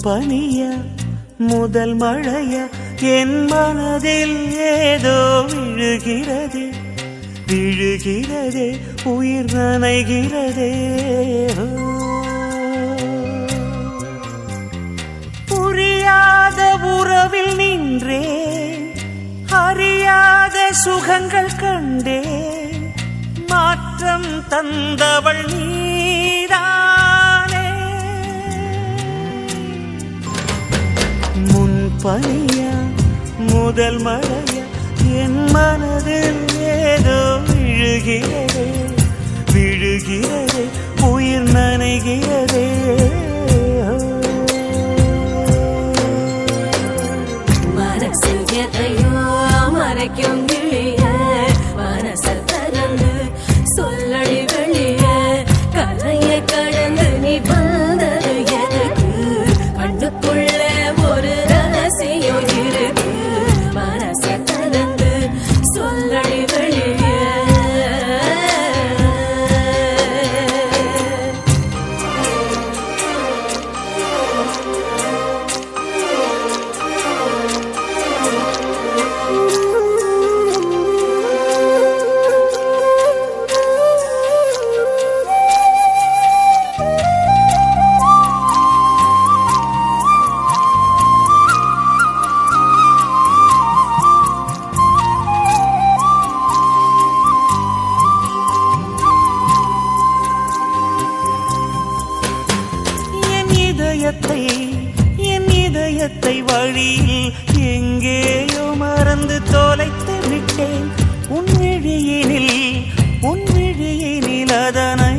பனியா முதல் மழையா என் மனதில் ஏதோ விழுகிறது விழுகிறதே உயிர் நனைகிறதே புரியாத உறவில் நின்றே அறியாத சுகங்கள் கண்டே மாற்றம் தந்தவள் நீதானே முன்பனியா முதல் மழையா என் மனதில் ஏதோ விழுகிறதே விழுகிறதே உயிர் நனைகிறதே மனசில் எதையோ மறைக்கும் கிளிய மனசல் தரந்து சொல்லடி வெளிய கலைய கடந்து நீ வந்தது எதுக்கு கண்ணுக்குள்ள ஒரு ரகசியம் இருக்கு மனசல் தரந்து சொல்லடி வெளிய என் இதயத்தை வழியில் எங்கேயோ மறந்து தொலைத்து விட்டேன் உன் விழியினில் அதனை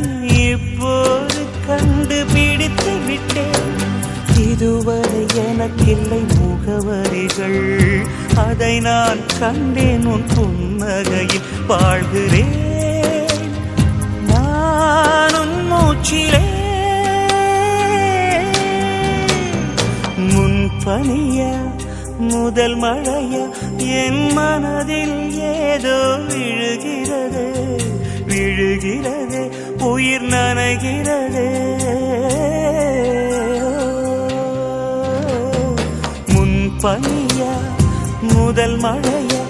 இப்போது கண்டுபிடித்து விட்டேன் இதுவரை எனக்கில்லை முகவரிகள் அதை நான் கண்டேன் உன் புன்னகையில் வாழ்கிறேன் நான் உன் மூச்சிலே பனியா முதல் மழையா என் மனதில் ஏதோ விழுகிறது விழுகிறது உயிர் நனைகிறது முன் பனியா முதல் மழையா